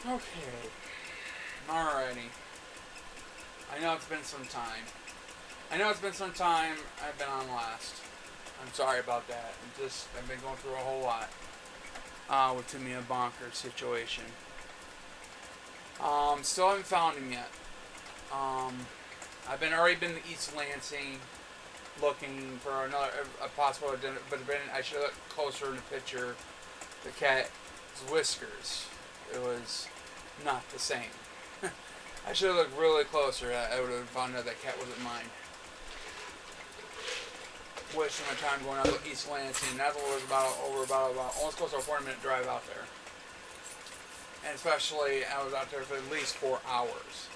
Okay. Alrighty. I know it's been some time. I've been on last. I'm sorry about that. I've been going through a whole lot with Timmy and Bonkers situation. Still haven't found him yet. Um, I've been already been to East Lansing looking for a possible identity, but I should have looked closer in the picture. The cat's whiskers. It was not the same. I should have looked really closer. I would have found out that cat wasn't mine. Wasting my time going out to East Lansing. That was about almost close to a 40-minute drive out there. And especially, I was out there for at least 4 hours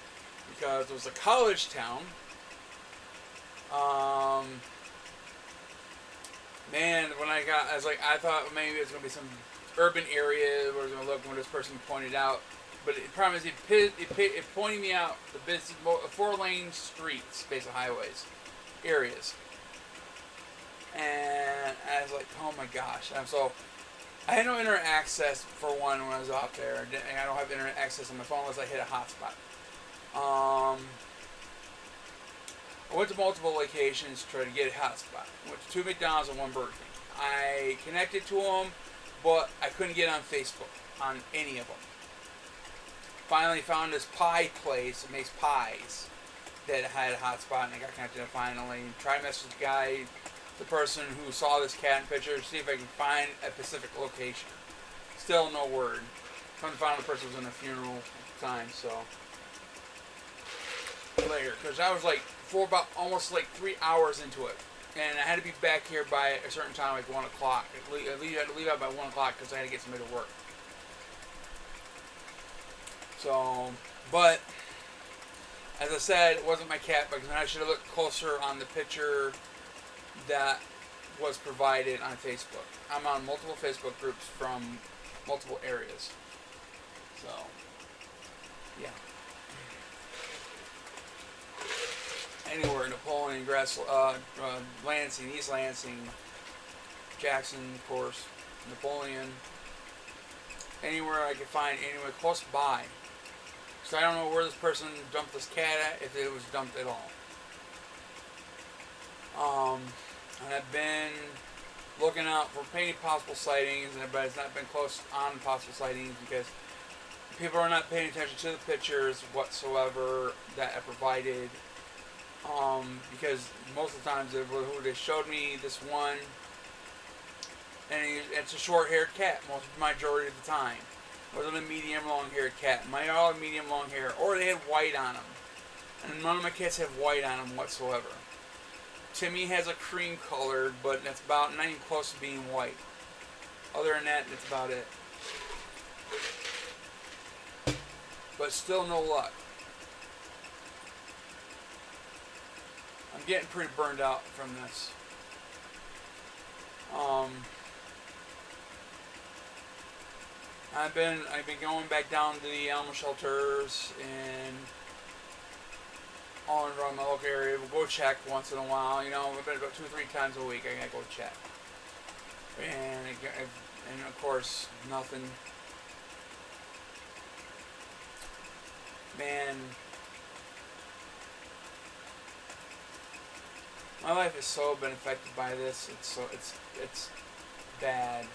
because it was a college town. Man, when I thought maybe it was gonna be some urban area where I was gonna look when this person pointed out. But the problem is, it pointed me out the busy 4-lane streets, basically highways, areas. And I was like, oh my gosh. And so I had no internet access for one when I was out there. And I don't have internet access on my phone unless I hit a hotspot. I went to multiple locations to try to get a hotspot. Went to 2 McDonald's and 1 Burger King. I connected to them, but I couldn't get on Facebook on any of them. Finally found this pie place that makes pies that had a hotspot, and I got connected finally. Tried to message the person who saw this cat in picture, to see if I can find a specific location. Still no word. Come to find the person was in a funeral time, so later, because I was like for about almost like 3 hours into it, and I had to be back here by a certain time, like 1 o'clock. I had to leave out by 1 o'clock because I had to get somebody to work. So, but as I said, it wasn't my cat, because I should have looked closer on the picture that was provided on Facebook. I'm on multiple Facebook groups from multiple areas. So, yeah. Anywhere, Napoleon, Lansing, East Lansing, Jackson, of course, Napoleon. Anywhere I could find, anywhere close by. So I don't know where this person dumped this cat at, if it was dumped at all. And I've been looking out for any possible sightings, but it's not been close on possible sightings because people are not paying attention to the pictures whatsoever that I provided. Because most of the times they showed me this one, and it's a short-haired cat majority of the time. It wasn't a medium long-haired cat. Mine are all medium long hair, or they had white on them, and none of my cats have white on them whatsoever. Timmy has a cream colored, but that's about not even close to being white. Other than that, that's about it. But still no luck. I'm getting pretty burned out from this. I've been going back down to the animal shelters and all around my local area. We'll go check once in a while. You know, I've been about 2 or 3 times a week. I gotta go check. And of course, nothing. Man, my life has so been affected by this. It's bad.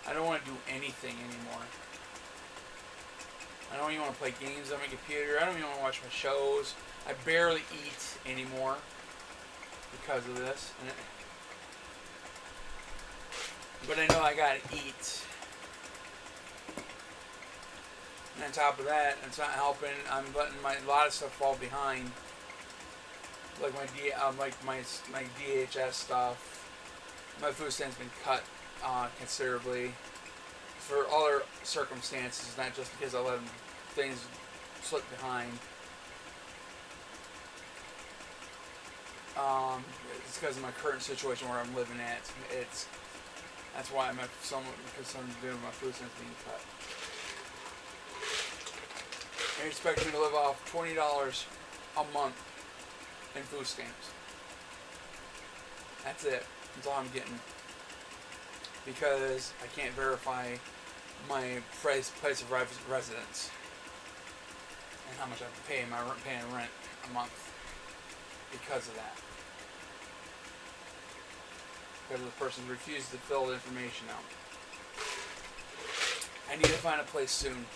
I don't want to do anything anymore. I don't even want to play games on my computer. I don't even want to watch my shows. I barely eat anymore because of this. But I know I gotta eat. And on top of that, it's not helping. I'm letting a lot of stuff fall behind. Like my DHS stuff. My food stamps been cut considerably for other circumstances, not just because I let things slip behind. It's because of my current situation where I'm living at. That's why because I'm doing my food stamps being cut. They expect me to live off $20 a month in food stamps. That's it. That's all I'm getting. Because I can't verify my place of residence and how much I'm paying rent a month because of that. Because the person refused to fill the information out. I need to find a place soon.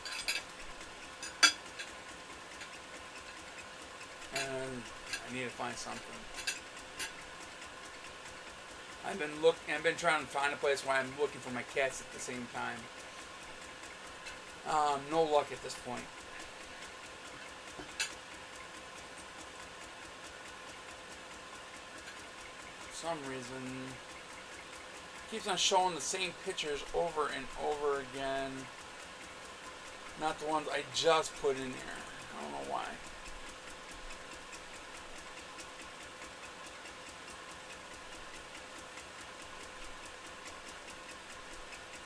And I need to find something. I've been trying to find a place where I'm looking for my cats at the same time. No luck at this point. For some reason, it keeps on showing the same pictures over and over again. Not the ones I just put in here. I don't know why.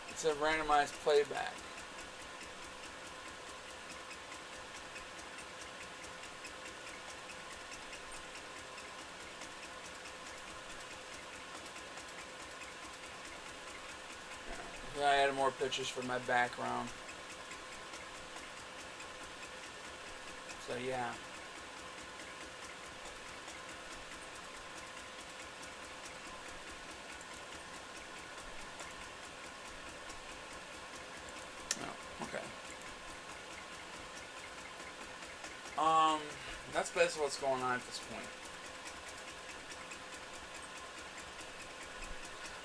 It said randomized playback. Yeah, I added more pictures for my background. So yeah. Okay. That's basically what's going on at this point.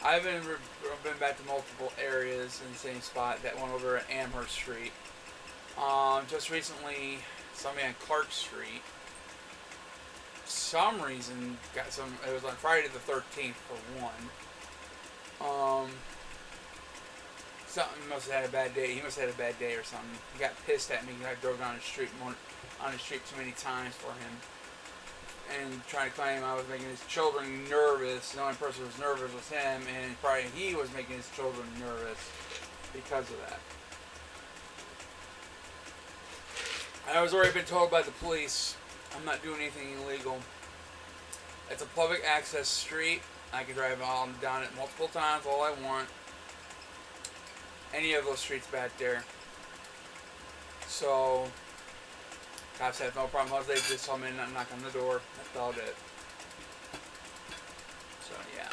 I've been back to multiple areas in the same spot. That one over at Amherst Street. Just recently, somebody on Clark Street. Some reason got some. It was on Friday the 13th for one. Something must have had a bad day. He must have had a bad day or something. He got pissed at me because I drove down the street too many times for him, and trying to claim I was making his children nervous. The only person who was nervous was him, and probably he was making his children nervous because of that. I was already been told by the police I'm not doing anything illegal. It's a public access street. I can drive down it multiple times all I want. Any of those streets back there. So, cops have no problem. They just told me to not knock on the door. That's about it. So, yeah.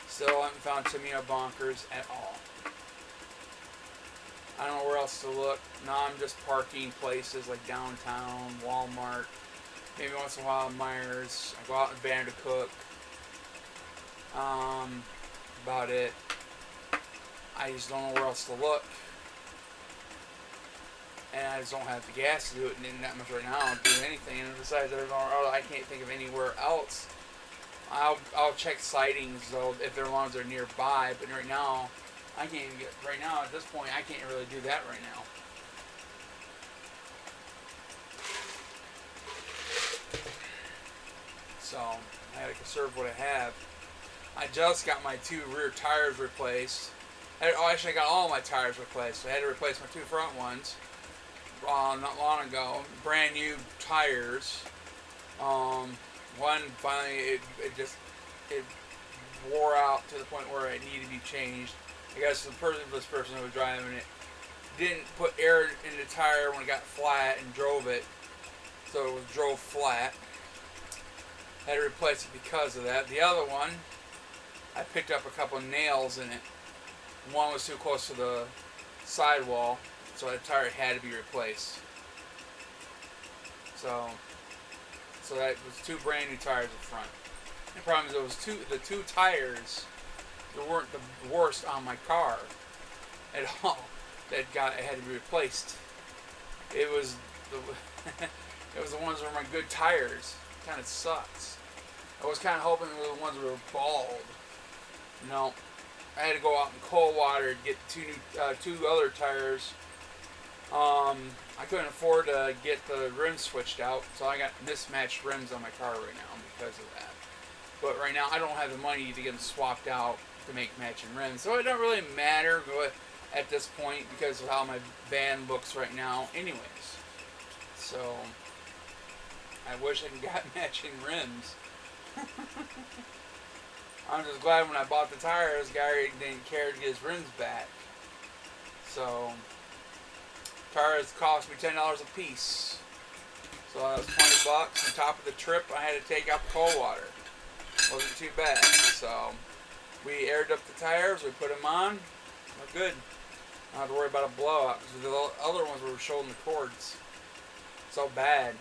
Still haven't found Timmy or Bonkers at all. I don't know where else to look. Now I'm just parking places like downtown, Walmart. Maybe once in a while Myers. I go out in Van to cook. About it. I just don't know where else to look. And I just don't have the gas to do it that much right now. I don't do anything. And besides, I can't think of anywhere else. I'll check sightings though if they're ones that are nearby. But right now, I can't even get. Right now, at this point, I can't really do that right now. So I had to conserve what I have. I just got my 2 rear tires replaced. Actually, I got all my tires replaced. So I had to replace my 2 front ones not long ago. Brand new tires. One finally, it wore out to the point where it needed to be changed. I guess this person who was driving it didn't put air in the tire when it got flat and drove it. So it drove flat. Had to replace it because of that. The other one, I picked up a couple of nails in it. One was too close to the sidewall, so that tire had to be replaced. So that was 2 brand new tires in front. The problem is the two tires that weren't the worst on my car at all. It had to be replaced. It was the ones that were my good tires. It kind of sucks. I was kind of hoping they were the ones that were bald. No. I had to go out in cold water to get 2 other tires. I couldn't afford to get the rims switched out, so I got mismatched rims on my car right now because of that. But right now, I don't have the money to get them swapped out to make matching rims, so it don't really matter at this point because of how my van looks right now anyways. So, I wish I could get matching rims. I'm just glad when I bought the tires, the guy didn't care to get his rims back. So, tires cost me $10 a piece. So that was $20. On top of the trip, I had to take out the cold water. Wasn't too bad. So, we aired up the tires, we put them on, we're good. I don't have to worry about a blowout because the other ones were showing the cords. So bad.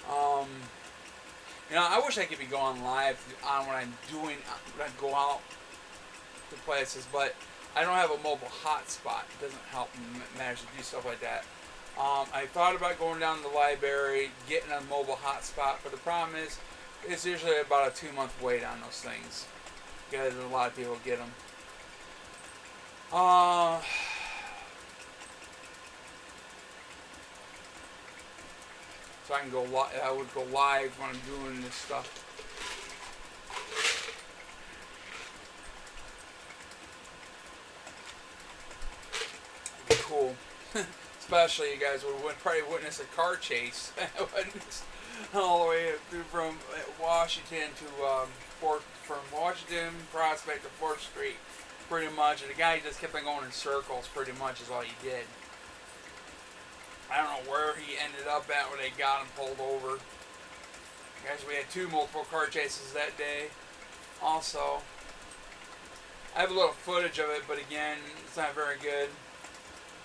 You know, I wish I could be going live on what I'm doing when I go out to places, but I don't have a mobile hotspot. It doesn't help me manage to do stuff like that. I thought about going down to the library, getting a mobile hotspot, but the problem is, it's usually about a 2-month wait on those things because a lot of people get them. So I can go. I would go live when I'm doing this stuff. It'd be cool, especially you guys would probably witness a car chase. All the way through from Washington to from Washington Prospect to 4th Street, pretty much. And the guy just kept on going in circles. Pretty much is all he did. I don't know where he ended up at when they got him pulled over. Guys, we had 2 multiple car chases that day. Also, I have a little footage of it, but again, it's not very good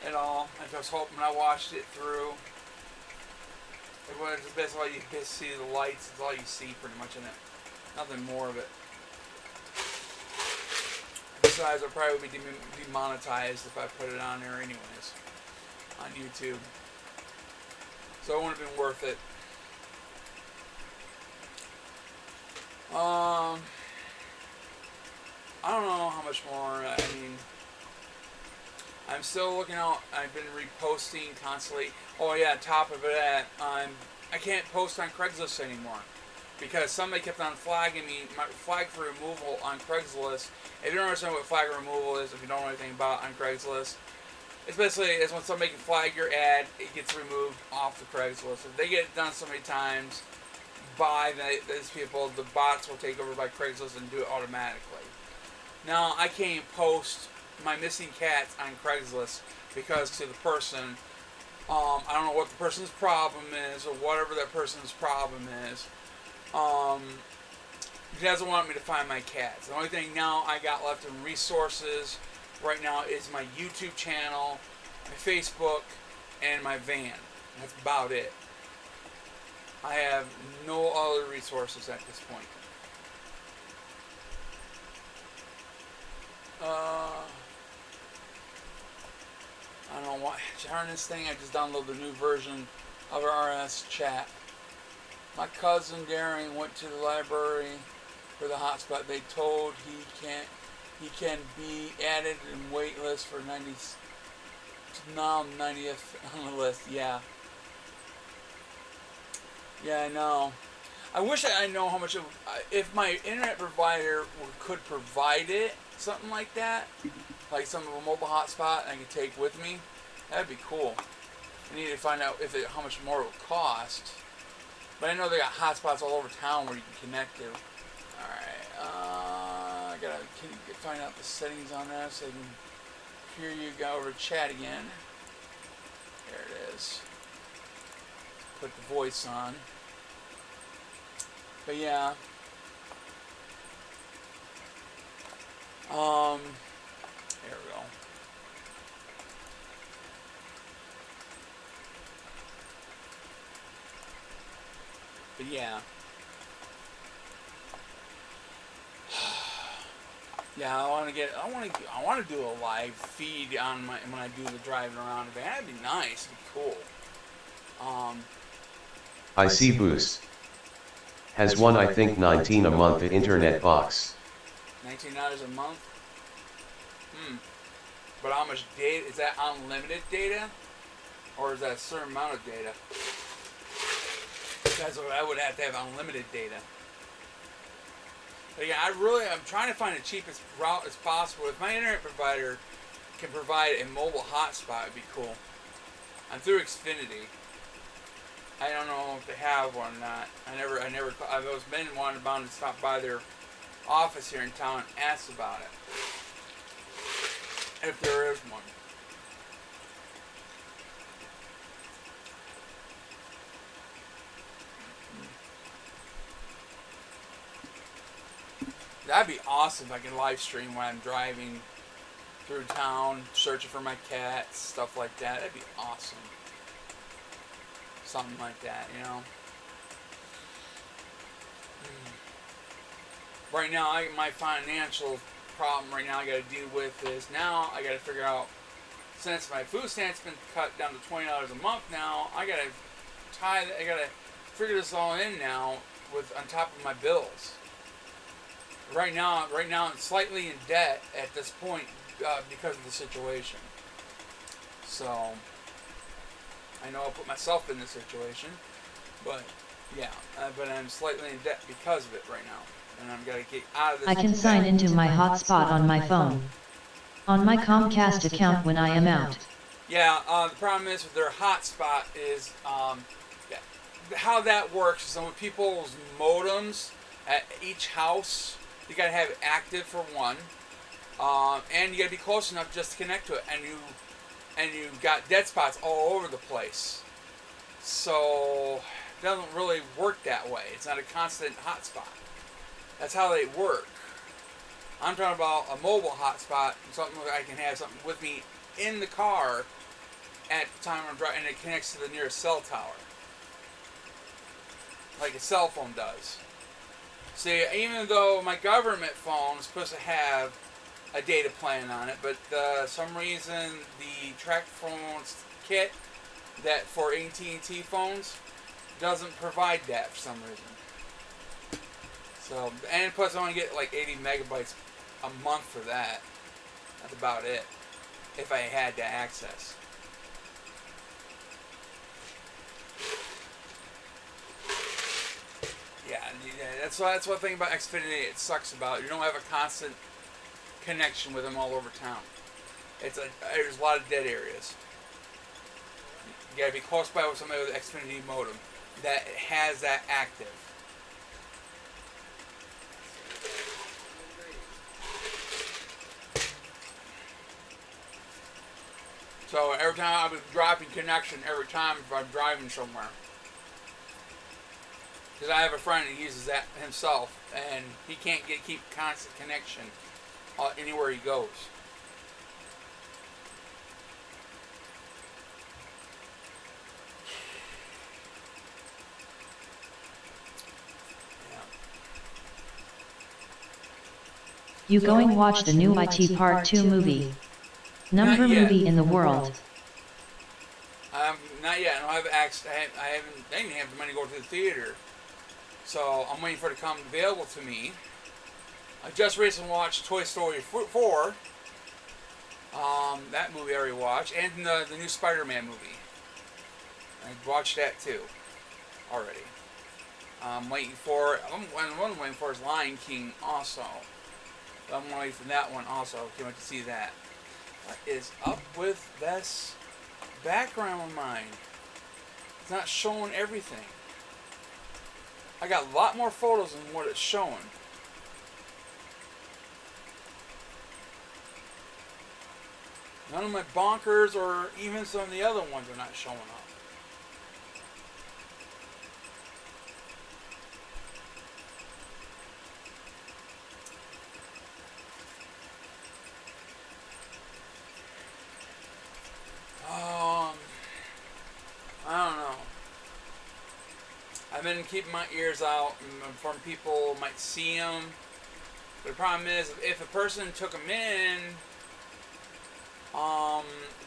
at all. I was hoping I watched it through. It was basically all you just see the lights. It's all you see pretty much in it. Nothing more of it. Besides, I'll probably be demonetized if I put it on there anyways. On YouTube. So it wouldn't have been worth it. I don't know how much more. I mean, I'm still looking out. I've been reposting constantly. Oh yeah, on top of it, I can't post on Craigslist anymore because somebody kept on flagging me. My flag for removal on Craigslist. If you don't understand what flag removal is, if you don't know anything about on Craigslist, it's basically when somebody can flag your ad, it gets removed off the Craigslist. If they get it done so many times by these people, the bots will take over by Craigslist and do it automatically. Now, I can't post my missing cats on Craigslist because to the person, I don't know what the person's problem is or whatever that person's problem is. He doesn't want me to find my cats. The only thing now I got left in resources right now is my YouTube channel, my Facebook, and my van. That's about it. I have no other resources at this point. I don't know why. Darn this thing, I just downloaded the new version of RS Chat. My cousin Darren went to the library for the hotspot. They told he can be added in wait list for 90th on the list. Yeah. Yeah, I know. I wish I know how much if my internet provider could provide it, something like that, like some of a mobile hotspot I could take with me. That'd be cool. I need to find out how much more it would cost. But I know they got hotspots all over town where you can connect to. Alright, I gotta find out the settings on that so I can hear you go over chat again. There it is. Put the voice on. But yeah. There we go. But yeah. Yeah, I want to do a live feed on when I do the driving around. That'd be nice. It'd be cool. I see Boost has one, I think, 19 a month at internet box. $19 a month? But how much data? Is that unlimited data? Or is that a certain amount of data? Because I would have to have unlimited data. But yeah, I'm trying to find the cheapest route as possible. If my internet provider can provide a mobile hotspot, it'd be cool. I'm through Xfinity. I don't know if they have one or not. I've always been bound to stop by there office here in town and ask about it, if there is one. That'd be awesome if I could live stream when I'm driving through town, searching for my cats, stuff like that. That'd be awesome. Something like that, you know. Right now, my financial problem right now I got to deal with is now I got to figure out, since my food stamp's been cut down to $20 a month now, I got to figure this all in now with on top of my bills. Right now I'm slightly in debt at this point because of the situation. So I know I'll put myself in this situation, but yeah, but I'm slightly in debt because of it right now, and I'm gonna get out of this. I can sign into my hotspot on my phone, on my Comcast account when I am out. Yeah, the problem is with their hotspot is how that works is that with people's modems at each house, you gotta have it active for one, and you gotta be close enough just to connect to it, and you've got dead spots all over the place. So it doesn't really work that way. It's not a constant hotspot. That's how they work. I'm talking about a mobile hotspot, something where I can have something with me in the car at the time I'm driving, and it connects to the nearest cell tower, like a cell phone does. See, even though my government phone is supposed to have a data plan on it, but some reason the track phones kit that for AT&T phones doesn't provide that for some reason. So, and plus I only get like 80 megabytes a month for that. That's about it, if I had that access. Yeah, that's one thing about Xfinity it sucks about. You don't have a constant connection with them all over town. There's a lot of dead areas. You gotta be close by with somebody with an Xfinity modem that has that active. So every time I'll be dropping connection every time if I'm driving somewhere. Because I have a friend who uses that himself, and he can't keep constant connection anywhere he goes. Yeah. You going watch the new IT Part 2 movie? Number movie in the world. Not yet. I don't have access. I didn't have the money to go to the theater. So I'm waiting for it to come available to me. I just recently watched Toy Story 4. That movie I already watched. And the new Spider-Man movie. I watched that too. Already. I'm waiting for... One I'm waiting for is Lion King also. I'm waiting for that one also. Can't wait to see that. What is up with this background of mine? It's not showing everything. I got a lot more photos than what it's showing. None of my Bonkers or even some of the other ones are not showing up. I don't know. I've been keeping my ears out from people who might see them. But the problem is, if a person took them in,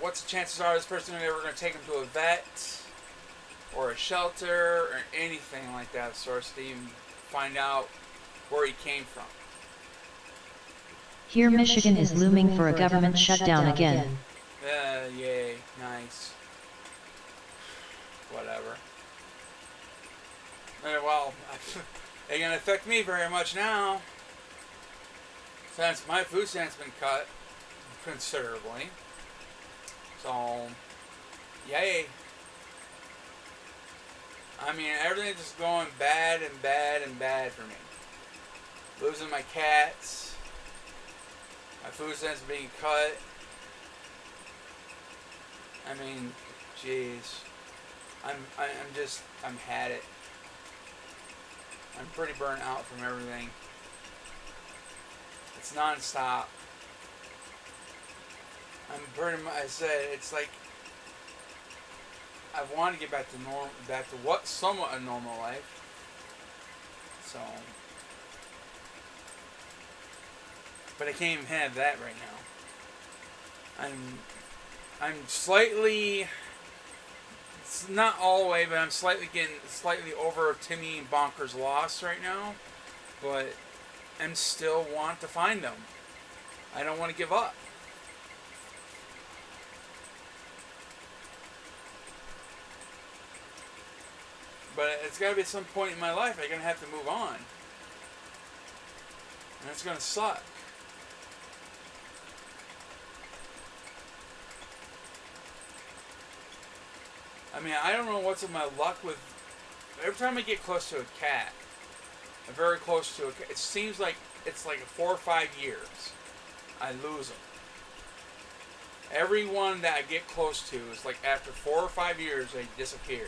what's the chances are this person is ever going to take them to a vet or a shelter or anything like that, so to even find out where he came from? Here Michigan is looming for a government shutdown again. Yay, nice. Whatever. Well, it ain't gonna affect me very much now, since my food stamp's been cut considerably. So, yay. I mean, everything's just going bad and bad and bad for me. losing my cats, my food stamps being cut. I mean, jeez. I'm had it. I'm pretty burnt out from everything. It's non-stop. I'm pretty much, I said, it's like, I want to get back to what somewhat a normal life. So, but I can't even have that right now. I'm slightly, it's not all the way, but I'm getting slightly over Timmy and Bonkers' loss right now. But I'm still want to find them. I don't want to give up. But it's got to be at some point in my life I'm going to have to move on. And it's going to suck. I mean, I don't know what's in my luck with... Every time I get close to a cat, I'm very close to a cat, it seems like it's like 4 or 5 years, I lose them. Every one that I get close to is like after 4 or 5 years, they disappear.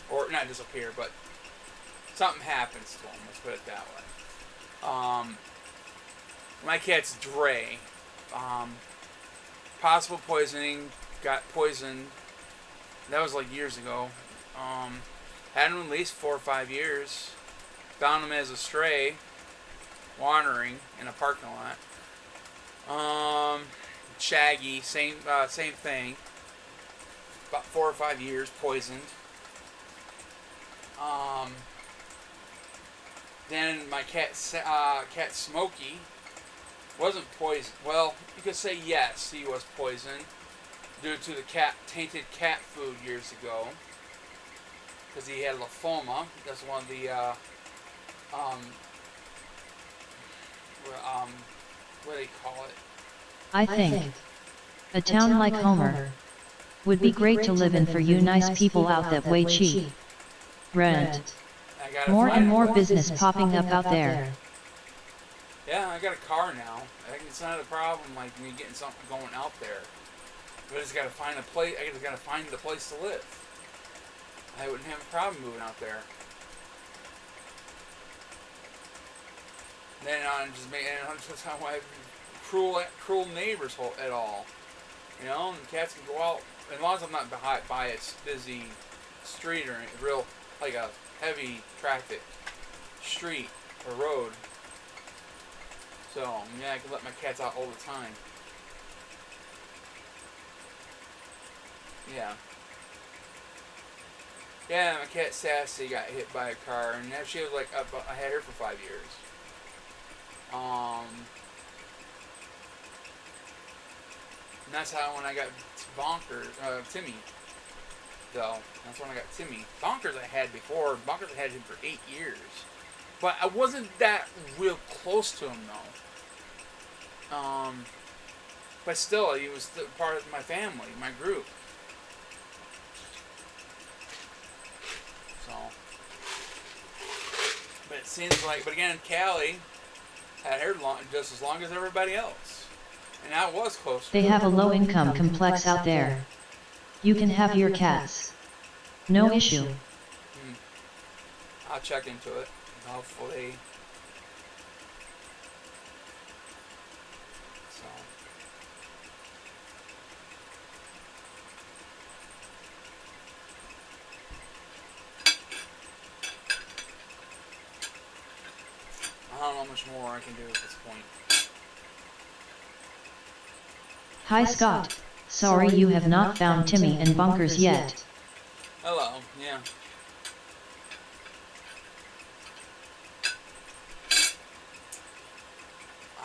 Or, not disappear, but something happens to them, let's put it that way. My cat's Dre. Possible poisoning, got poisoned. That was like years ago. Had him at least 4 or 5 years. Found him as a stray, wandering in a parking lot. Shaggy, same thing. About 4 or 5 years, poisoned. Then my cat Smokey wasn't poisoned. Well, you could say yes, he was poisoned due to the tainted cat food years ago, because he had lymphoma. That's one of the what do they call it? I think a town like Homer would be great to live in for you nice people out that way cheap. Rent. More and more business popping up out there. Yeah, I got a car now. It's not a problem like me getting something going out there. But I just gotta find a place. I just gotta find the place to live. I wouldn't have a problem moving out there. Then I'm just how I cruel neighbors at all. You know, and cats can go out as long as I'm not by a busy street or a real like a heavy traffic street or road. So yeah, I can let my cats out all the time. Yeah. Yeah, my cat Sassy got hit by a car, and now she was like I had her for 5 years. And that's how when I got Timmy. Though that's when I got Timmy. Bonkers I had before. Bonkers I had him for 8 years, but I wasn't that real close to him though. But still, he was still part of my family, my group. So, but it seems like, but again, Callie had her just as long as everybody else, and I was close. They have a low income complex out there. You can have your cats. No issue. I'll check into it. Hopefully. So. I don't know how much more I can do at this point. Hi Scott. Sorry you have not found Timmy and Bonkers yet. Hello, yeah.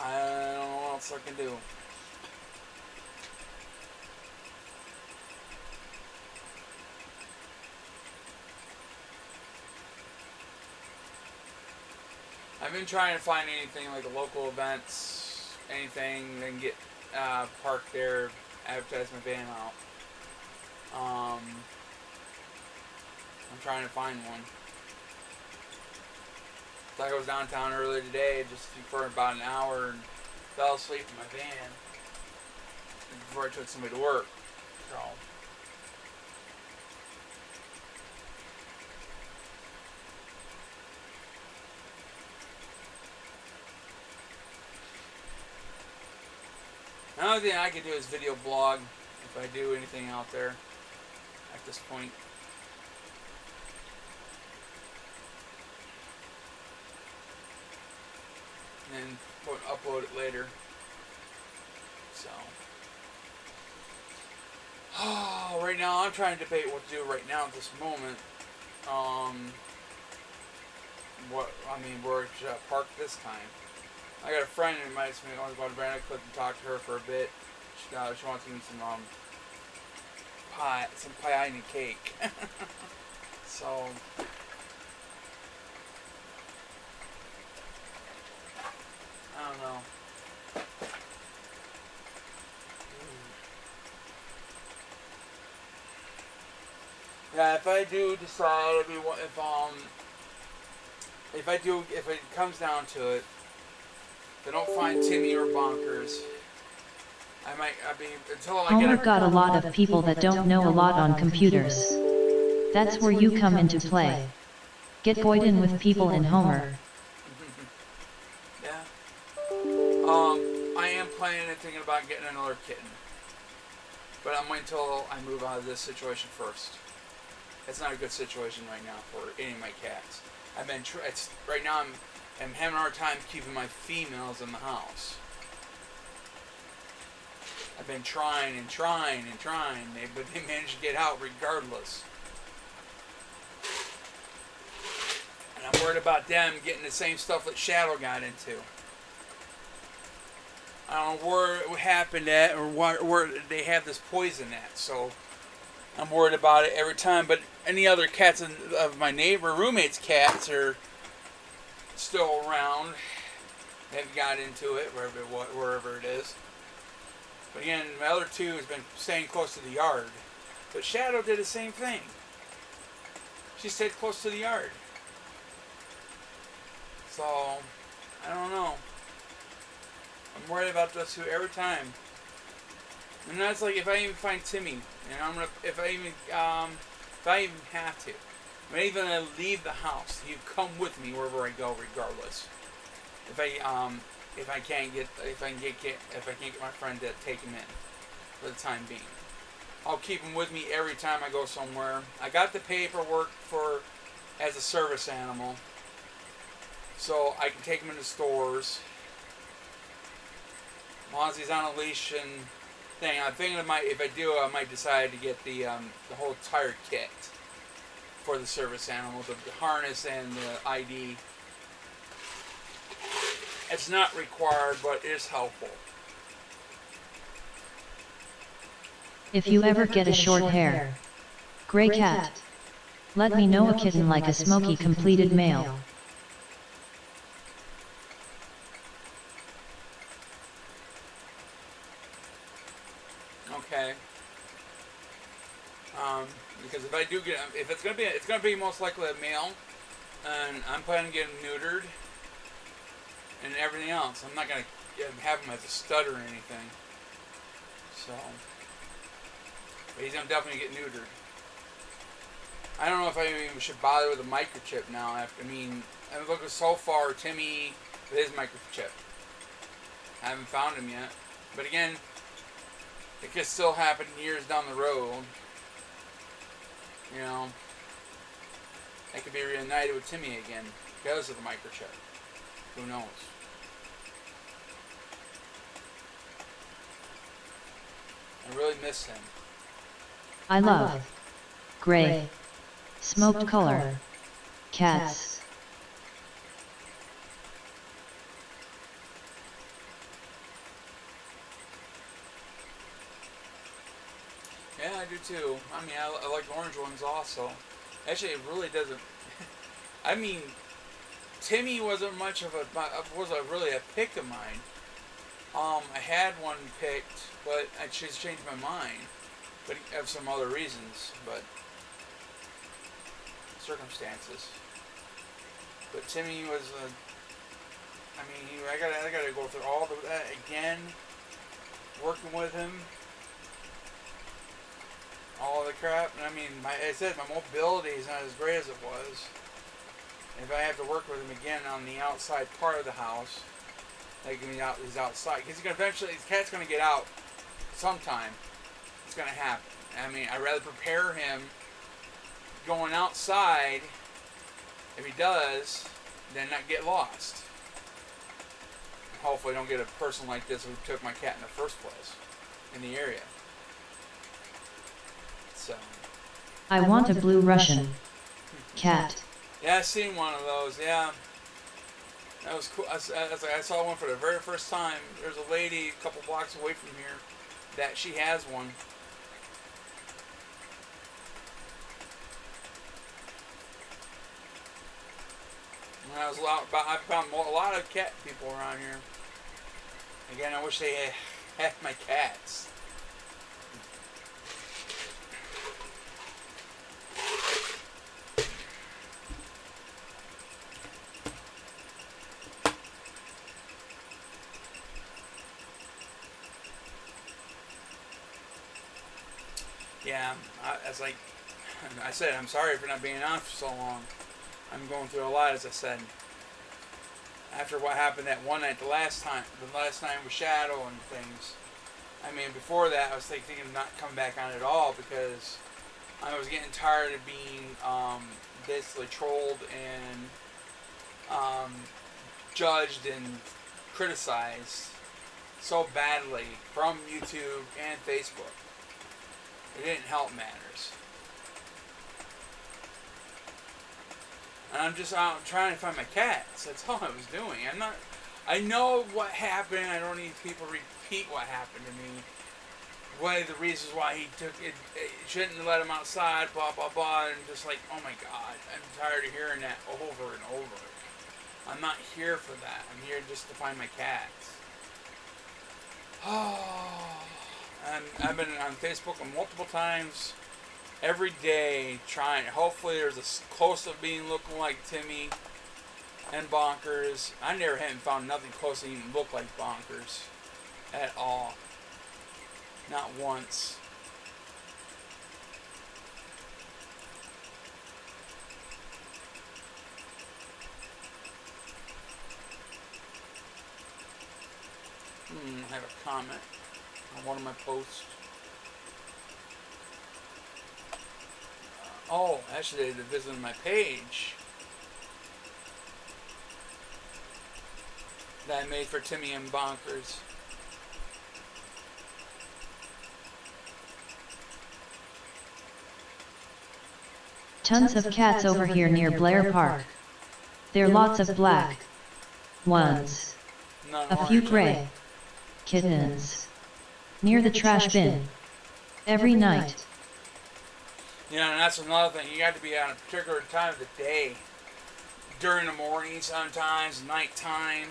I don't know what else I can do. I've been trying to find anything like local events, anything that can get parked there, advertise my van out. I'm trying to find one. Like I was downtown earlier today, just for about an hour, and fell asleep in my van before I took somebody to work. So. The only thing I could do is video blog if I do anything out there at this point. And upload it later. So. Right now I'm trying to debate what to do right now at this moment. Where should I park this time? I got a friend who invites me. I want to go to Brandon Cliff and talk to her for a bit. She wants to eat some pie and cake. So I don't know. Yeah, if I do decide, if it comes down to it, if I don't find Timmy or Bonkers, Homer got a lot of people that don't know a lot on computers. That's where you come into play. Get buoyed in with people in Homer. Yeah. I am planning and thinking about getting another kitten. But I'm waiting until I move out of this situation first. It's not a good situation right now for any of my cats. Right now I'm having a hard time keeping my females in the house. I've been trying and trying, but they manage to get out regardless. And I'm worried about them getting the same stuff that Shadow got into. I don't know where it happened at or where they have this poison at, so I'm worried about it every time. But any other cats of my neighbor roommate's cats are still around. They've got into it wherever it is. But again, my other two has been staying close to the yard. But Shadow did the same thing. She stayed close to the yard. So I don't know. I'm worried about those two every time. And that's like if I even find Timmy, and if I even have to, I'm even gonna leave the house. You come with me wherever I go, regardless. If I can't get my friend to take him in for the time being, I'll keep him with me every time I go somewhere. I got the paperwork as a service animal, so I can take him into stores. As long as he's on a leash and thing, I'm thinking I might decide to get the whole entire kit for the service animal, the harness and the ID. It's not required, but it is helpful. If you ever get a short hair, gray cat, let me know. A kitten like a smoky completed male. Okay. Because if it's gonna be most likely a male, and I'm planning to get him neutered and everything else. I'm not gonna have him as a stud or anything. So, but he's gonna definitely get neutered. I don't know if I even should bother with a microchip now. I'm looking so far. Timmy with his microchip. I haven't found him yet, but again, it could still happen years down the road. I could be reunited with Timmy again because of the microchip. Who knows? I really miss him. I love gray, smoked color, cats. Yeah, I do too. I like orange ones also. Actually, it really doesn't. Timmy wasn't really a pick of mine. I had one picked, but I just changed my mind. But of some other reasons, but circumstances. But Timmy was, I mean, I gotta go through all of that again, working with him, all the crap. And I mean, I said my mobility is not as great as it was. If I have to work with him again on the outside part of the house, like he's outside, because eventually his cat's gonna get out sometime. It's gonna happen. I mean, I'd rather prepare him going outside, if he does, than not get lost. Hopefully I don't get a person like this who took my cat in the first place in the area. So. I want a blue Russian cat. Yeah, I've seen one of those, yeah. That was cool. I saw one for the very first time. There's a lady a couple blocks away from here that she has one. I found a lot of cat people around here. Again, I wish they had my cats. Yeah, as like I said, I'm sorry for not being on for so long. I'm going through a lot, as I said. After what happened that one night, the last night with Shadow and things. I mean, before that, I was thinking of not coming back on at all because I was getting tired of being basically trolled and judged and criticized so badly from YouTube and Facebook. It didn't help matters. And I'm just out trying to find my cats. That's all I was doing. I know what happened. I don't need people to repeat what happened to me. What the reasons why he took it, shouldn't have let him outside, blah, blah, blah. And just like, oh my God, I'm tired of hearing that over and over. I'm not here for that. I'm here just to find my cats. Oh, and I've been on Facebook multiple times. Every day trying. Hopefully there's a close of being looking like Timmy and Bonkers. I never haven't found nothing close to even look like Bonkers at all. Not once. I have a comment on one of my posts. Oh, actually, they visited my page that I made for Timmy and Bonkers. Tons of cats over here near Blair Park. There are lots of black ones. A few gray kittens. Near the trash bin. Every night. Yeah, and that's another thing. You got to be on a particular time of the day. During the morning sometimes, nighttime.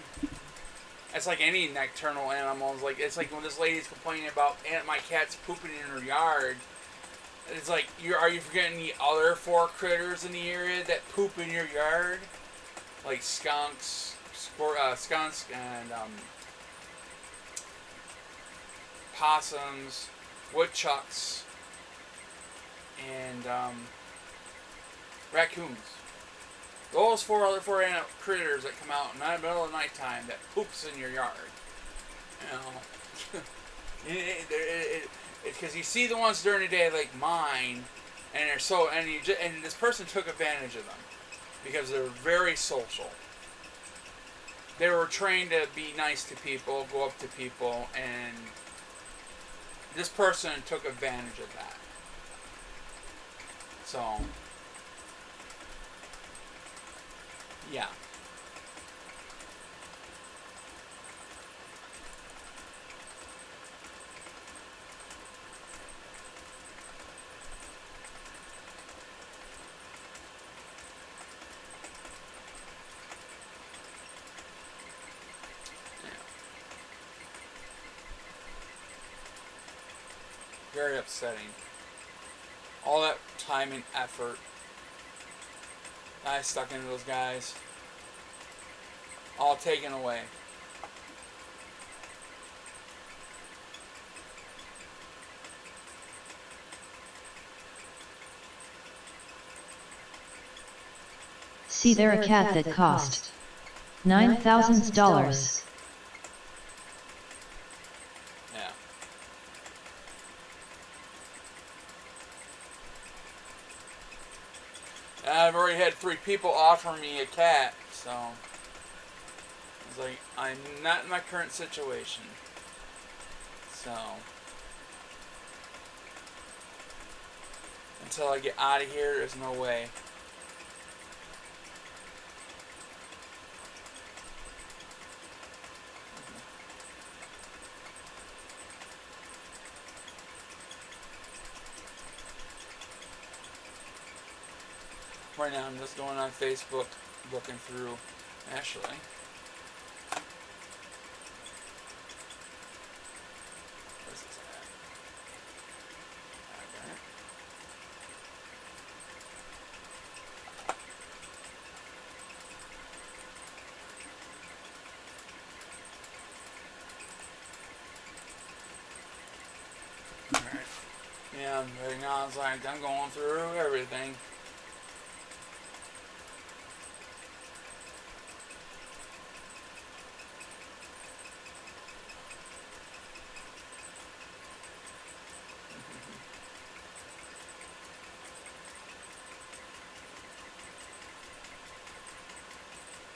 It's like any nocturnal animals. Like it's like when this lady's complaining about my cat's pooping in her yard. It's like, are you forgetting the other 4 critters in the area that poop in your yard? Like skunks and possums, woodchucks, and raccoons. Those 4 other critters that come out in the middle of the nighttime that poops in your yard. You know, because you see the ones during the day like mine, and they're so and this person took advantage of them because they're very social. They were trained to be nice to people, go up to people, and this person took advantage of that. So, yeah. Very upsetting. All that time and effort I stuck into those guys. all taken away. See there a cat that cost $9,000. Yeah. And I've already had 3 people offer me a cat, so I was like, I'm not in my current situation. So until I get out of here, there's no way. Right now I'm just going on Facebook looking through Ashley. Where's this at? Okay. Alright. Yeah, right now it's like I'm going through everything.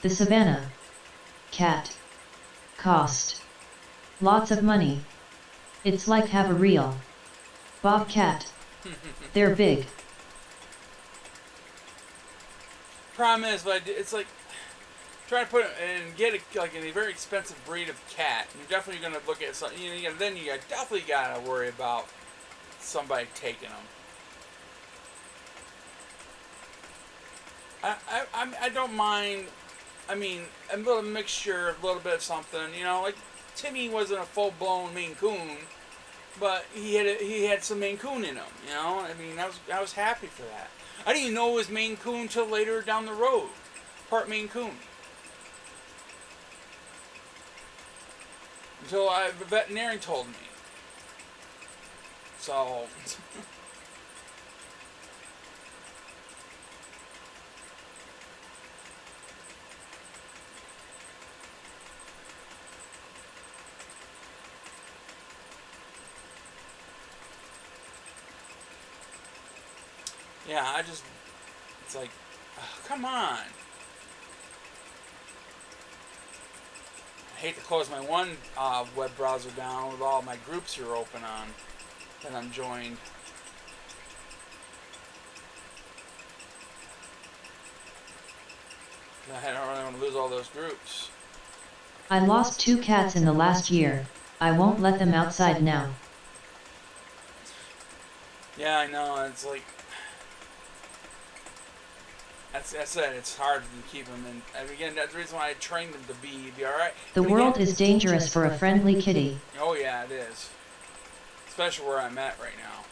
The Savannah cat cost lots of money. It's like have a real bobcat. They're big. Problem is, but it's like trying to put it and get a, like a very expensive breed of cat. You're definitely going to look at something. You know, then you definitely got to worry about somebody taking them. I don't mind. I mean, a little mixture, a little bit of something. You know, like Timmy wasn't a full-blown Maine Coon, but he had some Maine Coon in him. You know, I mean, I was happy for that. I didn't even know it was Maine Coon until later down the road, part Maine Coon. Until the veterinarian told me. So. Yeah, it's like, oh, come on. I hate to close my one web browser down with all my groups here open on that I'm joined. I don't really want to lose all those groups. I lost 2 cats in the last year. I won't let them outside now. Yeah, I know. It's like, that's it. It's hard to keep them. And again, that's the reason why I trained them to be alright. The world is dangerous for a friendly kitty. Oh yeah, it is. Especially where I'm at right now.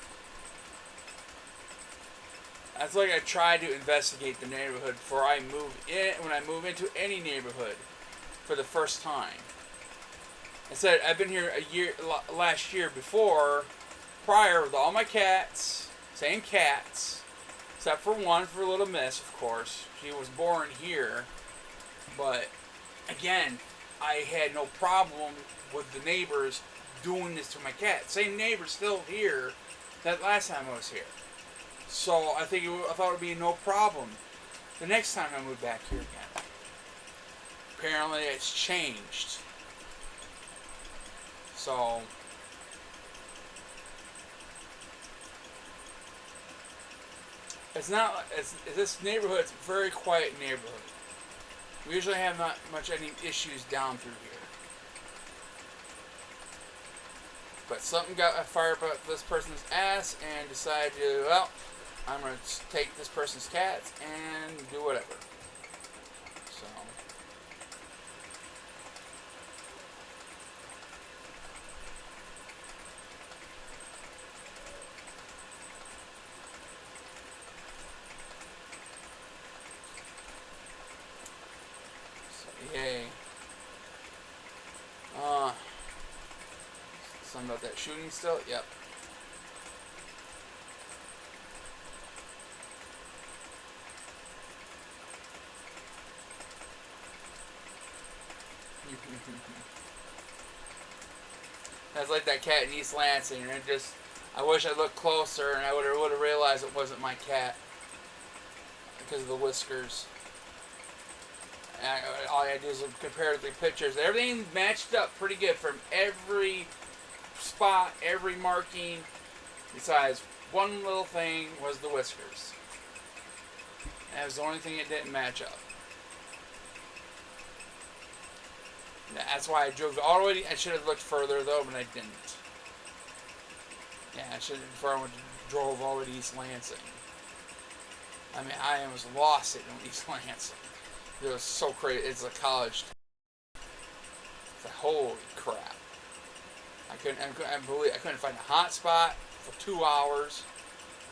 That's like I try to investigate the neighborhood before I move in. When I move into any neighborhood, for the first time. I said I've been here last year before, prior with all my cats, same cats, except for one for Little Miss, of course. She was born here, but again, I had no problem with the neighbors doing this to my cat. Same neighbor still here that last time I was here. So I thought it would be no problem the next time I move back here again. Apparently it's changed. So it's not. This neighborhood's a very quiet neighborhood. We usually have not much any issues down through here. But something got a fire up this person's ass and decided to, well, I'm going to take this person's cats and do whatever. So. So, yay. about that shooting still? Yep. That's like that cat in East Lansing, and I wish I looked closer, and I would have realized it wasn't my cat because of the whiskers. And all I had to do is look comparatively pictures. Everything matched up pretty good from every spot, every marking, besides one little thing was the whiskers. And that was the only thing that didn't match up. That's why I drove already. I should have looked further though, but I didn't. Yeah, I should have before I drove all the way to East Lansing. I mean, I almost lost it in East Lansing. It was so crazy. It's a college. It's like, holy crap! I couldn't find a hot spot for 2 hours.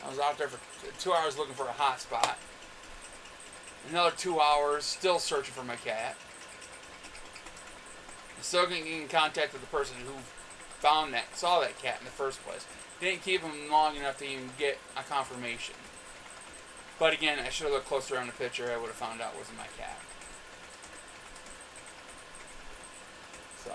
I was out there for 2 hours looking for a hot spot. Another 2 hours still searching for my cat. Still getting in contact with the person who saw that cat in the first place. Didn't keep him long enough to even get a confirmation. But again, I should have looked closer on the picture. I would have found out it wasn't my cat. So.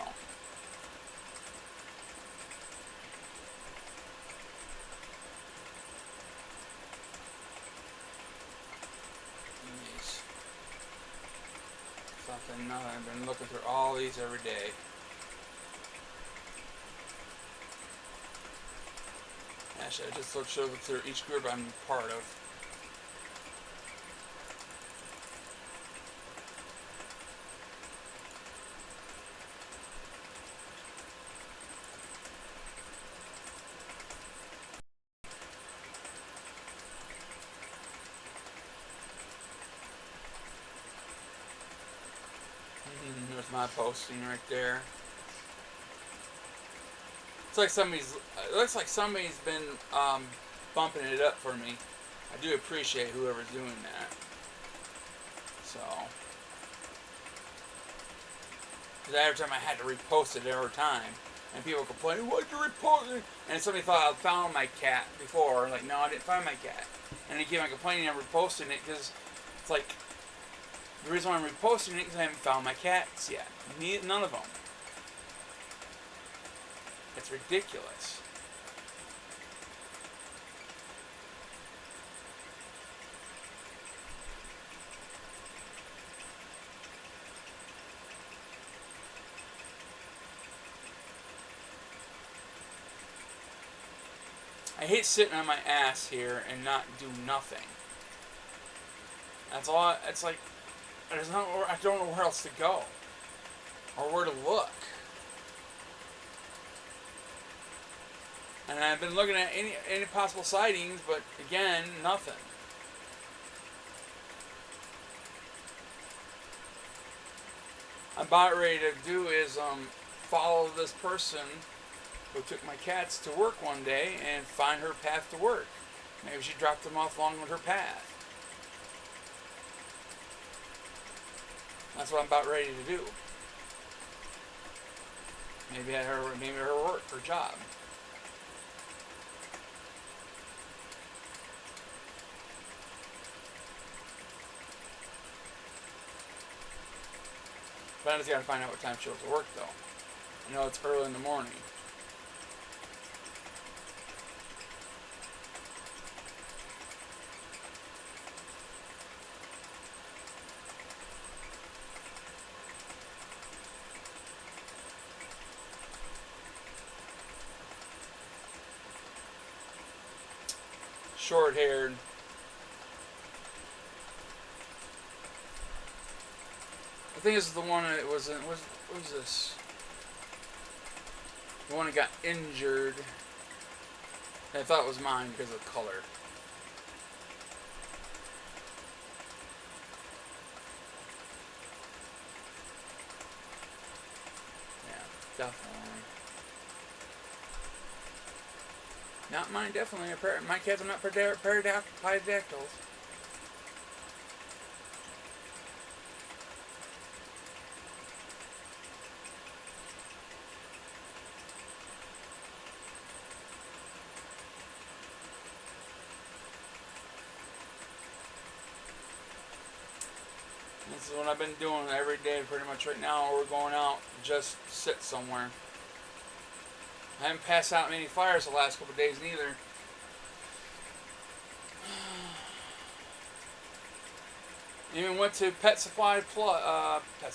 Something. I've been looking through all these every day. Actually, I just looked through each group I'm part of. There's my posting right there. It looks like somebody's been bumping it up for me. I do appreciate whoever's doing that. So, because every time I had to repost it every time, and people complaining, "Why'd you repost it?" And somebody thought I found my cat before. Like, no, I didn't find my cat. And they keep on complaining and reposting it because it's like the reason why I'm reposting it is because I haven't found my cats yet. None of them. It's ridiculous. I hate sitting on my ass here and not do nothing. That's all. It's like I don't know where else to go or where to look. And I've been looking at any possible sightings, but again, nothing. I'm about ready to do is follow this person who took my cats to work one day and find her path to work. Maybe she dropped them off along with her path. That's what I'm about ready to do. Maybe her work, her job. But I just gotta find out what time she goes to work, though. I know it's early in the morning. Short-haired. I think this is the one that was in, what was this? The one that got injured. I thought it was mine because of the color. Yeah, definitely. Not mine, definitely. My cats are not pterodactyls. This is what I've been doing every day pretty much right now. We're going out, just sit somewhere. I haven't passed out many fires the last couple of days neither. Even went to Pet Supply Plus. I went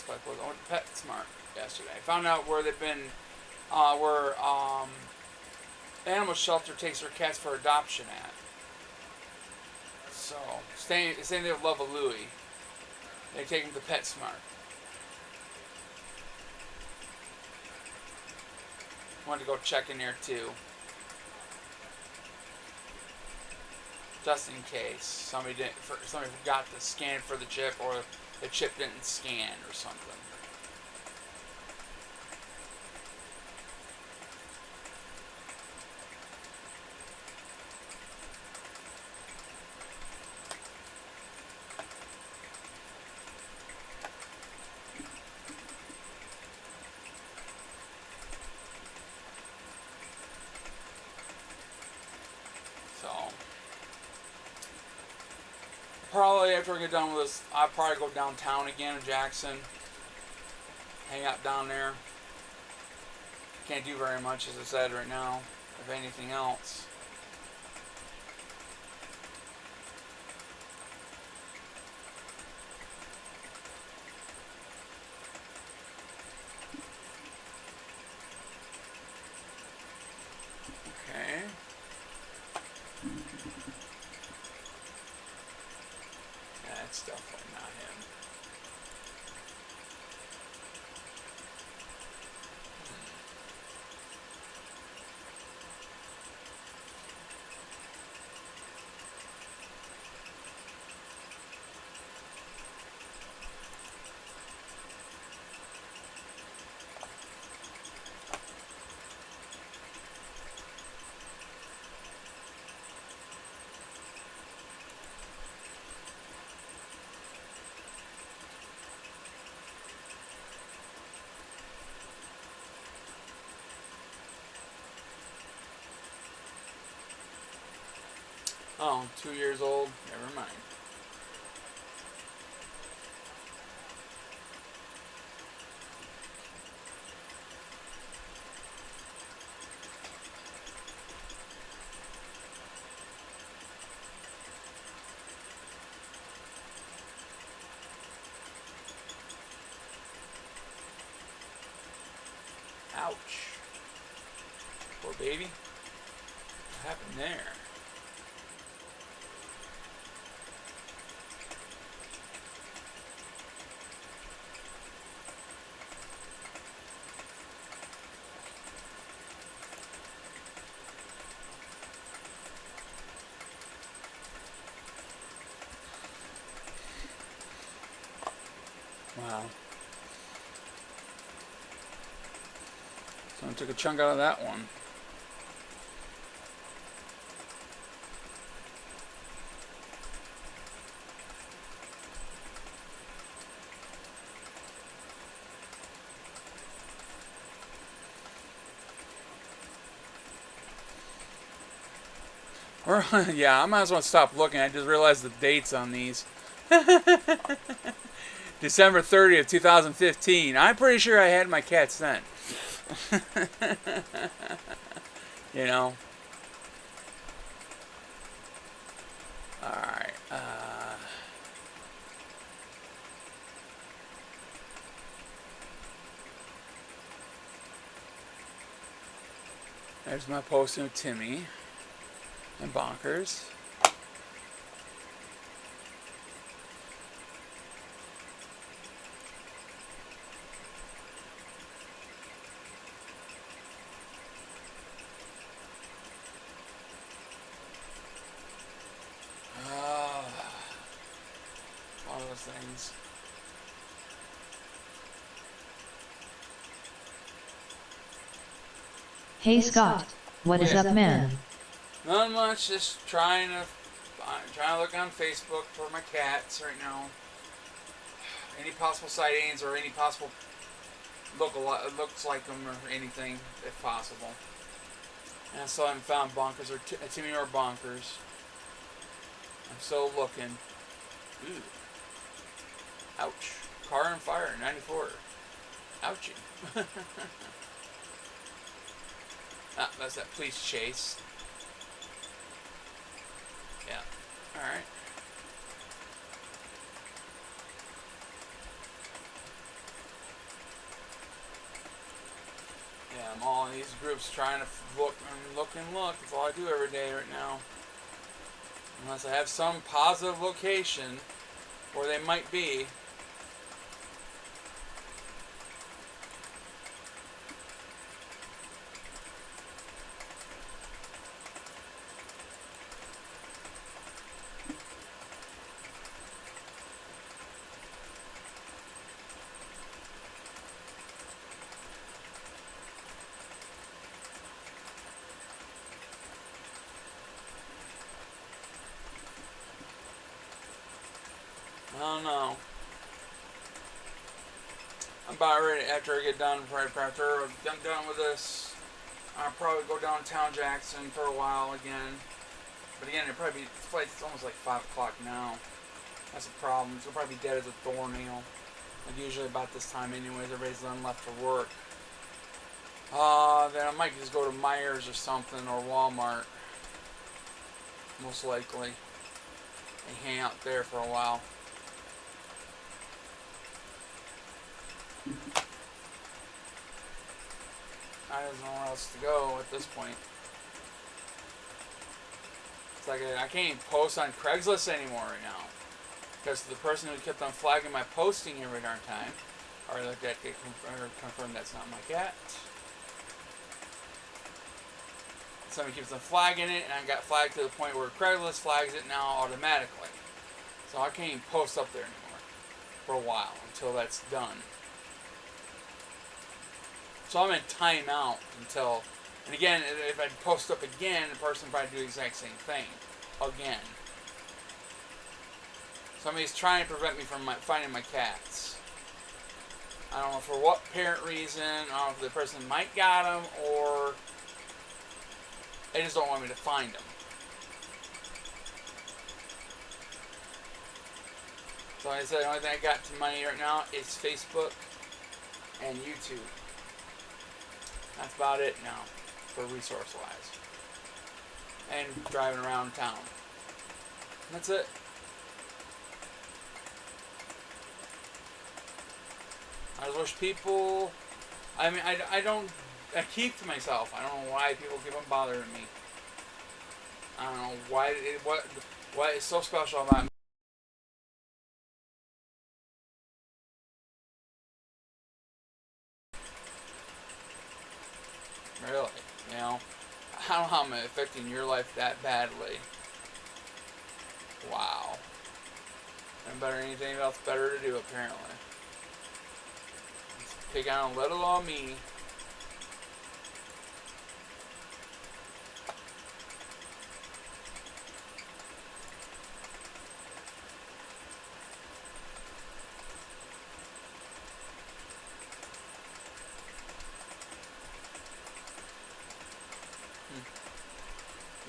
to PetSmart yesterday. I found out where they've been, where animal shelter takes their cats for adoption at. So staying there with Love of Louie. They take them to PetSmart. Wanted to go check in there too, just in case somebody forgot to scan for the chip, or the chip didn't scan or something. Probably after I get done with this, I'll probably go downtown again in Jackson. Hang out down there. Can't do very much, as I said, right now, if anything else. Okay. That's definitely not him. Oh, 2 years old. Never mind. Ouch. Poor baby. What happened there? Wow. Someone took a chunk out of that one. Or, yeah, I might as well stop looking. I just realized the dates on these. December 30th, 2015. I'm pretty sure I had my cats then. You know? Alright. There's my posting of Timmy and Bonkers. All those things. Hey Scott, what is up, man? Not much, just trying to look on Facebook for my cats right now. Any possible sightings or any possible looks like them or anything, if possible. And I still haven't found Bonkers or Timmy or Bonkers. I'm still looking. Ooh. Ouch. Car on fire, 94. Ouchie. Ah, that's that police chase. Yeah. Alright. Yeah, I'm all in these groups trying to look and look and look. That's all I do every day right now. Unless I have some positive location where they might be. I don't know. I'm about ready after I get done, right after I'm done with this. I'll probably go downtown Jackson for a while again. But again, it'll probably be, the flight's almost like 5 o'clock now. That's a problem. It'll probably be dead as a doornail. Like usually about this time anyways, everybody's done left for work. Then I might just go to Myers or something, or Walmart. Most likely. And hang out there for a while. I don't know where else to go at this point. It's like I can't even post on Craigslist anymore right now. Because the person who kept on flagging my posting every darn time, or that they confirmed that's not my cat. Somebody keeps on flagging it, and I got flagged to the point where Craigslist flags it now automatically. So I can't even post up there anymore for a while until that's done. So I'm in timeout until, and again, if I post up again, the person would probably do the exact same thing again. Somebody's trying to prevent me from finding my cats. I don't know for what apparent reason. I don't know if the person might got them or they just don't want me to find them. So like I said, the only thing I got to money right now is Facebook and YouTube. That's about it now for resource-wise. And driving around town. That's it. I just wish people... I mean, I keep to myself. I don't know why people keep on bothering me. I don't know why... What is so special about me? Really, you know? I don't know how I'm affecting your life that badly. Wow. And better than anything else better to do, apparently. Let's pick on a little on me.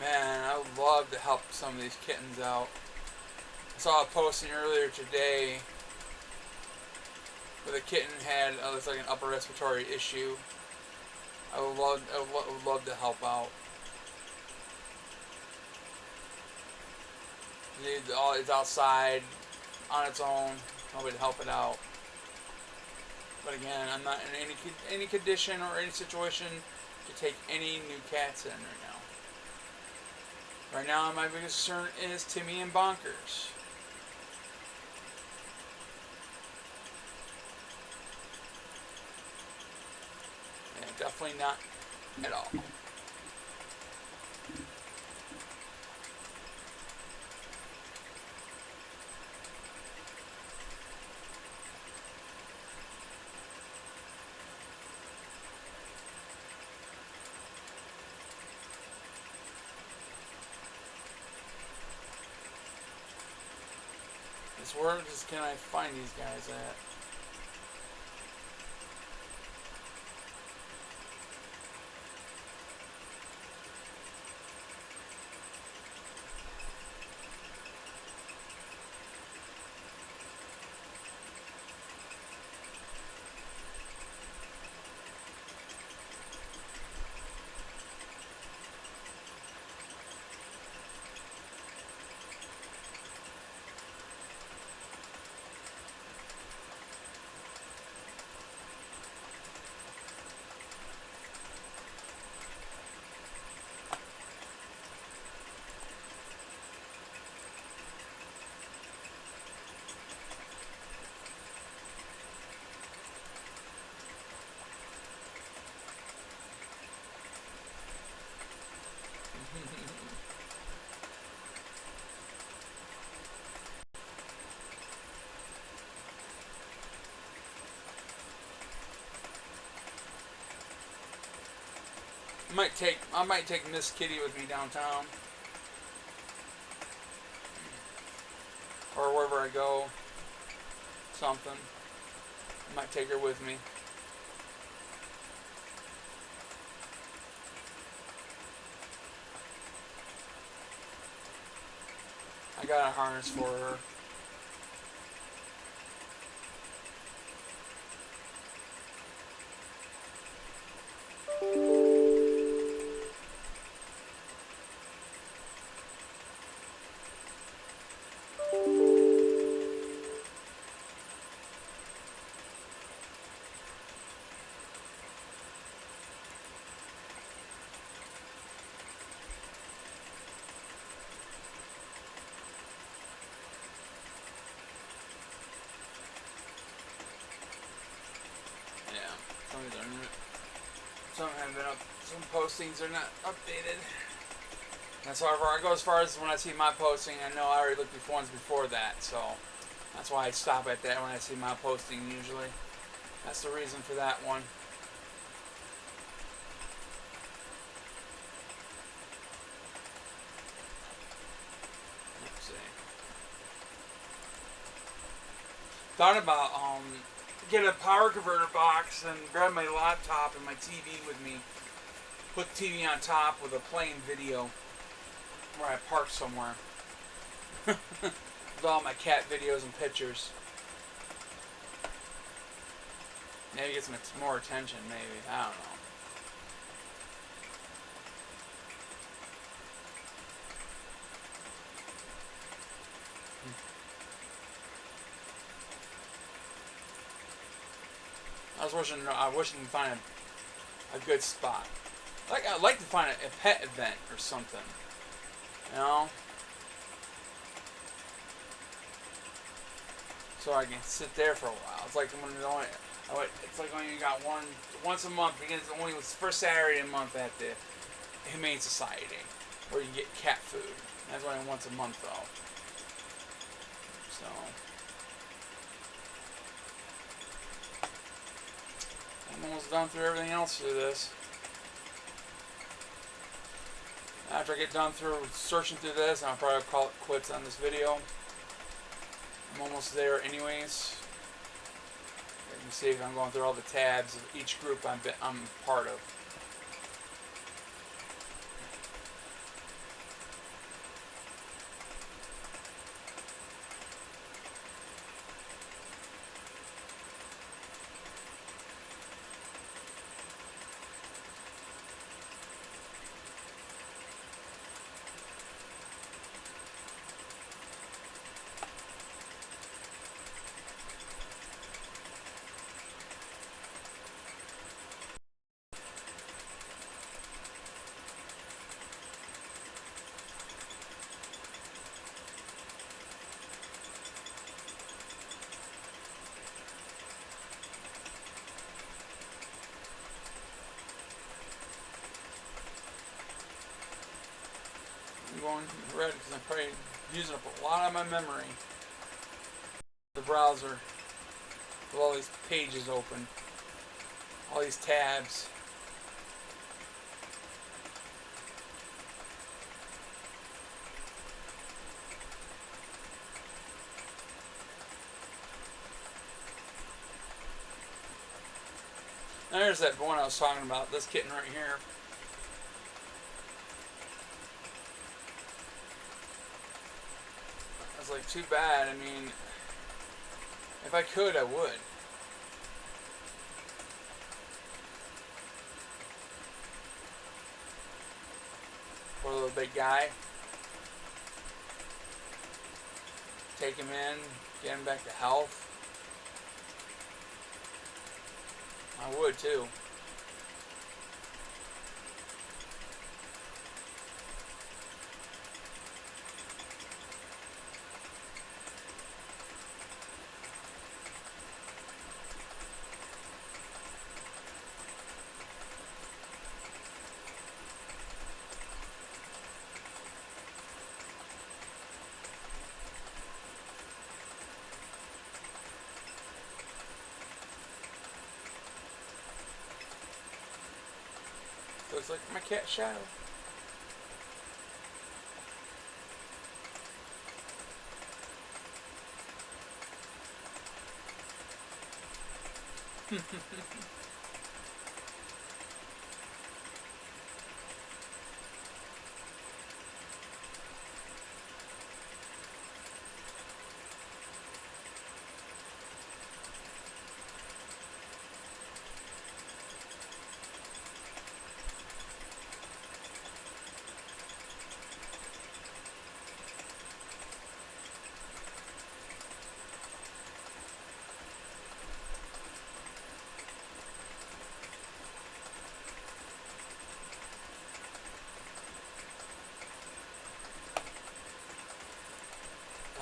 Man, I would love to help some of these kittens out. I saw a posting earlier today where the kitten had, looks like an upper respiratory issue. I would love to help out. It's outside, on its own, nobody to help it out. But again, I'm not in any condition or any situation to take any new cats in right now. Right now, my biggest concern is Timmy and Bonkers. Yeah, definitely not at all. Where can I find these guys at? I might take Miss Kitty with me downtown, or wherever I go. Something. I might take her with me. I got a harness for her. Some haven't been up. Some postings are not updated. That's however I go as far as when I see my posting. I know I already looked before ones before that, so that's why I stop at that when I see my posting usually. That's the reason for that one. Let's see. Thought about get a power converter box and grab my laptop and my TV with me. Put the TV on top with a playing video where I park somewhere. With all my cat videos and pictures. Maybe get some more attention, maybe. I don't know. I wish I could find a good spot. I'd like to find a pet event or something. You know? So I can sit there for a while. It's like when you got once a month, because it's only the first Saturday of the month at the Humane Society, where you get cat food. That's only once a month though. So I'm almost done through everything else through this. After I get done through searching through this, I'll probably call it quits on this video. I'm almost there anyways. You can see if I'm going through all the tabs of each group I'm part of. Going red because I'm probably using up a lot of my memory. The browser with all these pages open, all these tabs. And there's that one I was talking about, this kitten right here. It's like too bad. I mean, if I could, I would. Poor little big guy. Take him in, get him back to health. I would too. Just like my cat Shadow.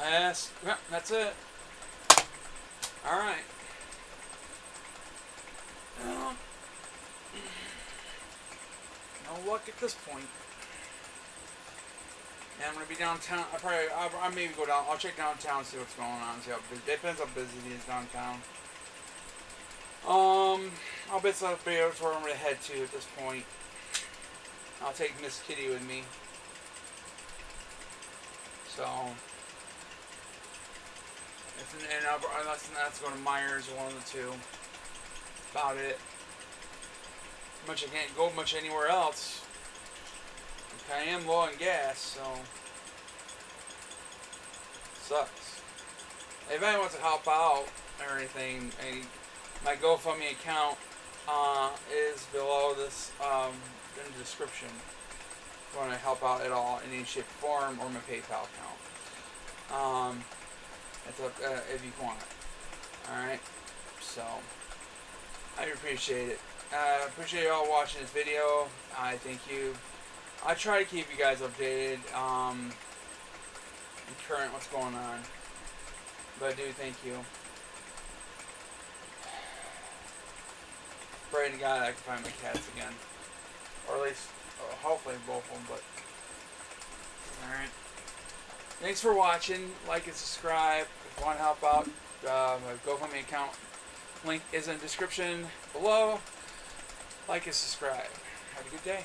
Yes, yeah, that's it. Alright. No luck at this point. Yeah, I'm gonna be downtown. I'll maybe go down. I'll check downtown, see what's going on. See how busy. Depends how busy it is downtown. I'll bet some videos where I'm gonna head to at this point. I'll take Miss Kitty with me. So, unless that's going to Myers or one of the two. About it. Much I can't go much anywhere else. I am low on gas, so sucks. If anyone wants to help out or anything, my GoFundMe account is below this in the description. If you want to help out at all in any shape or form, or my PayPal account. It's up, if you want it. Alright? So, I appreciate it. Appreciate you all watching this video. I thank you. I try to keep you guys updated and current what's going on. But I do thank you. Pray to God I can find my cats again. Or at least, hopefully both of them, but... Alright. Thanks for watching. Like and subscribe. If you want to help out, my GoFundMe account link is in the description below. Like and subscribe. Have a good day.